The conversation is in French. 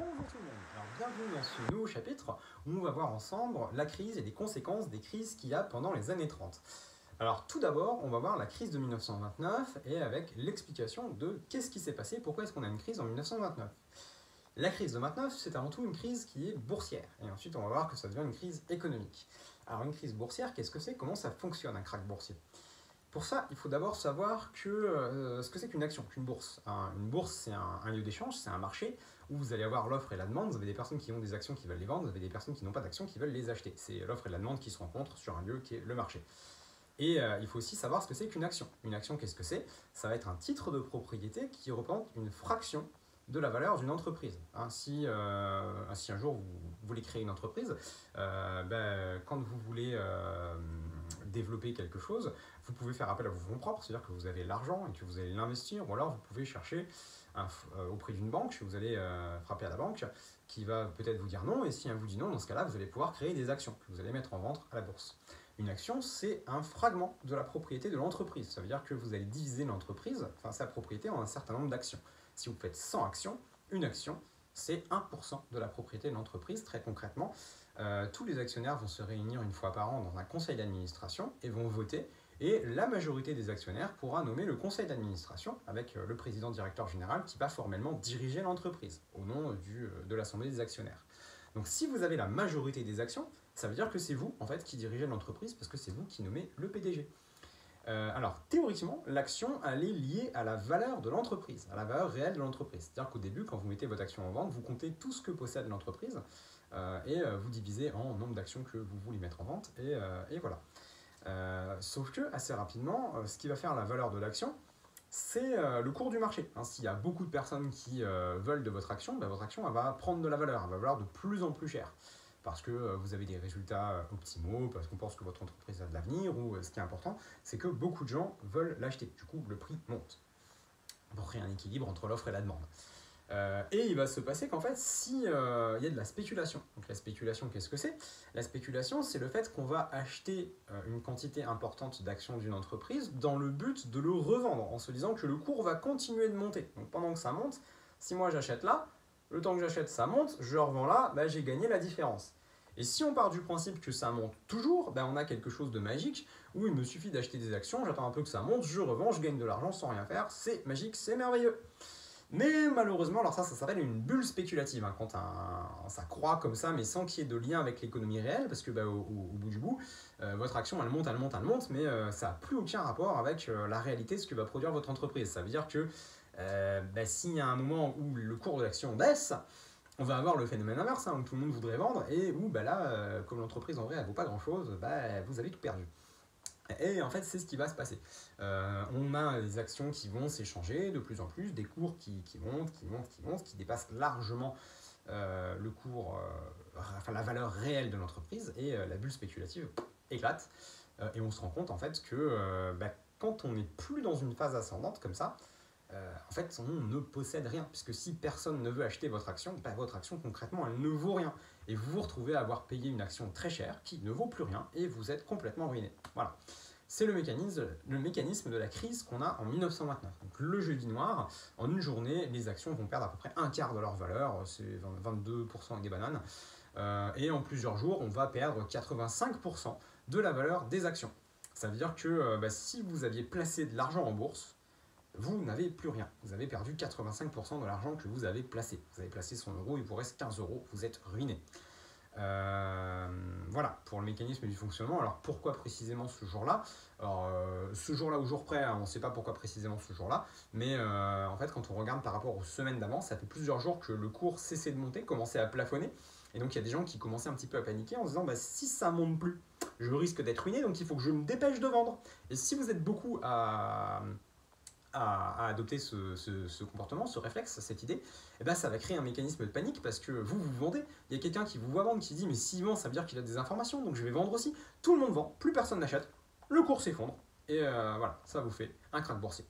Bonjour tout le monde, alors bienvenue dans ce nouveau chapitre où on va voir ensemble la crise et les conséquences des crises qu'il y a pendant les années 30. Alors tout d'abord, on va voir la crise de 1929 et avec l'explication de qu'est-ce qui s'est passé, pourquoi est-ce qu'on a une crise en 1929. La crise de 29, c'est avant tout une crise qui est boursière, et ensuite on va voir que ça devient une crise économique. Alors une crise boursière, qu'est-ce que c'est? Comment ça fonctionne un krach boursier? Pour ça, il faut d'abord savoir ce que c'est qu'une action, qu'une bourse. Une bourse, c'est un lieu d'échange, c'est un marché où vous allez avoir l'offre et la demande. Vous avez des personnes qui ont des actions qui veulent les vendre, vous avez des personnes qui n'ont pas d'actions qui veulent les acheter. C'est l'offre et la demande qui se rencontrent sur un lieu qui est le marché. Et il faut aussi savoir ce que c'est qu'une action. Une action, qu'est-ce que c'est? Ça va être un titre de propriété qui représente une fraction de la valeur d'une entreprise. Si un jour vous voulez créer une entreprise, quand vous voulez développer quelque chose, vous pouvez faire appel à vos fonds propres, c'est-à-dire que vous avez l'argent et que vous allez l'investir, ou alors vous pouvez chercher auprès d'une banque, vous allez frapper à la banque qui va peut-être vous dire non, et si elle vous dit non, dans ce cas-là, vous allez pouvoir créer des actions que vous allez mettre en vente à la bourse. Une action, c'est un fragment de la propriété de l'entreprise, ça veut dire que vous allez diviser l'entreprise, enfin sa propriété, en un certain nombre d'actions. Si vous faites 100 actions, une action, c'est 1% de la propriété de l'entreprise, très concrètement. Tous les actionnaires vont se réunir une fois par an dans un conseil d'administration et vont voter. Et la majorité des actionnaires pourra nommer le conseil d'administration avec le président directeur général qui va formellement diriger l'entreprise au nom de l'assemblée des actionnaires. Donc si vous avez la majorité des actions, ça veut dire que c'est vous en fait qui dirigez l'entreprise parce que c'est vous qui nommez le PDG. Alors théoriquement, l'action elle est liée à la valeur de l'entreprise, à la valeur réelle de l'entreprise. C'est-à-dire qu'au début, quand vous mettez votre action en vente, vous comptez tout ce que possède l'entreprise et vous divisez en nombre d'actions que vous voulez mettre en vente et voilà. Sauf que assez rapidement, ce qui va faire la valeur de l'action, c'est le cours du marché. S'il y a beaucoup de personnes qui veulent de votre action elle va prendre de la valeur, elle va valoir de plus en plus cher. Parce que vous avez des résultats optimaux, parce qu'on pense que votre entreprise a de l'avenir, ou ce qui est important, c'est que beaucoup de gens veulent l'acheter. Du coup, le prix monte pour créer un équilibre entre l'offre et la demande. Et il va se passer qu'en fait, s'il y a de la spéculation, donc la spéculation, qu'est-ce que c'est? La spéculation, c'est le fait qu'on va acheter une quantité importante d'actions d'une entreprise dans le but de le revendre, en se disant que le cours va continuer de monter. Donc pendant que ça monte, si moi j'achète là, le temps que j'achète ça monte, je revends là, j'ai gagné la différence. Et si on part du principe que ça monte toujours, on a quelque chose de magique où il me suffit d'acheter des actions, j'attends un peu que ça monte, je revends, je gagne de l'argent sans rien faire, c'est magique, c'est merveilleux. Mais malheureusement, alors ça s'appelle une bulle spéculative, quand ça croît comme ça, mais sans qu'il y ait de lien avec l'économie réelle, parce que au bout du bout, votre action elle monte, mais ça n'a plus aucun rapport avec la réalité, ce que va produire votre entreprise. Ça veut dire que s'il y a un moment où le cours de l'action baisse, on va avoir le phénomène inverse, où tout le monde voudrait vendre, et où comme l'entreprise en vrai elle vaut pas grand chose, vous avez tout perdu. Et en fait, c'est ce qui va se passer. On a des actions qui vont s'échanger de plus en plus, des cours qui montent, qui dépassent largement le cours, la valeur réelle de l'entreprise, et la bulle spéculative éclate. Et on se rend compte en fait que quand on n'est plus dans une phase ascendante comme ça, en fait, on ne possède rien, puisque si personne ne veut acheter votre action concrètement, elle ne vaut rien. Et vous vous retrouvez à avoir payé une action très chère qui ne vaut plus rien, et vous êtes complètement ruiné. Voilà. C'est le mécanisme de la crise qu'on a en 1929. Donc le jeudi noir, en une journée, les actions vont perdre à peu près un quart de leur valeur, c'est 22% avec des bananes, et en plusieurs jours, on va perdre 85% de la valeur des actions. Ça veut dire que si vous aviez placé de l'argent en bourse, vous n'avez plus rien. Vous avez perdu 85% de l'argent que vous avez placé. Vous avez placé 100 €, il vous reste 15 €, vous êtes ruiné. Voilà, pour le mécanisme du fonctionnement. Alors pourquoi précisément ce jour-là? Alors ce jour-là au jour près, on ne sait pas pourquoi précisément ce jour-là, mais en fait quand on regarde par rapport aux semaines d'avant, ça fait plusieurs jours que le cours cessait de monter, commençait à plafonner, et donc il y a des gens qui commençaient un petit peu à paniquer en se disant si ça monte plus, je risque d'être ruiné, donc il faut que je me dépêche de vendre. Et si vous êtes beaucoup à adopter ce comportement, ce réflexe, cette idée, ça va créer un mécanisme de panique parce que vous vendez, il y a quelqu'un qui vous voit vendre qui dit mais s'il vend ça veut dire qu'il a des informations donc je vais vendre aussi, tout le monde vend, plus personne n'achète, le cours s'effondre et voilà, ça vous fait un krach boursier.